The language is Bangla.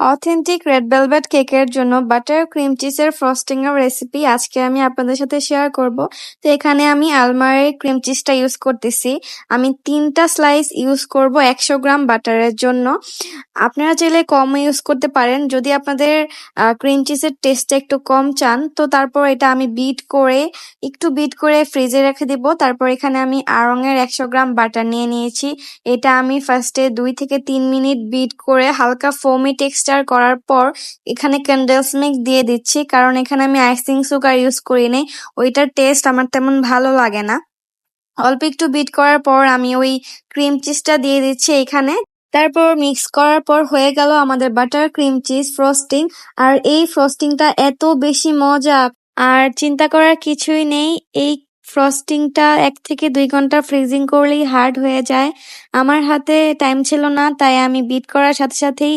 অথেন্টিক রেড ভেলভেট কেকের জন্য বাটার ক্রিম চিজের ফ্রস্টিং এর রেসিপি আজকে আমি আপনাদের সাথে শেয়ার করব। তো এখানে আমি আলমারির ক্রিম চিজটা ইউজ করতেছি। আমি 3টা স্লাইস ইউজ করব 100 গ্রাম বাটারের জন্য। আপনারা চাইলে কম ইউজ করতে পারেন যদি আপনাদের ক্রিম চিজের টেস্টটা একটু কম চান। তো তারপর এটা আমি একটু বিট করে ফ্রিজে রেখে দিব। তারপর এখানে আমি আড়ং-এর 100 গ্রাম বাটার নিয়ে নিয়েছি। এটা আমি ফার্স্টে 2 থেকে 3 মিনিট বিট করে হালকা ফোমি টেক্সচার করার পর এখানে কনডেন্স মিল্ক দিয়ে দিচ্ছি, কারণ এখানে আমি আইসিং সুগার ইউজ করি নাই। ওইটার টেস্ট আমার তেমন ভালো লাগে না। অল্প একটু বিট করার পর আমি ওই ক্রিম চিজটা দিয়ে দিচ্ছি এখানে। তারপর মিক্স করার পর হয়ে গেল আমাদের বাটার ক্রিম চিজ ফ্রস্টিং। আর এই ফ্রস্টিংটা এত বেশি মজা, আর চিন্তা করার কিছুই নেই। এই ফ্রস্টিংটা 1 থেকে 2 ঘন্টা ফ্রিজিং করলেই হার্ড হয়ে যায়। আমার হাতে টাইম ছিল না, তাই আমি বিট করার সাথে সাথেই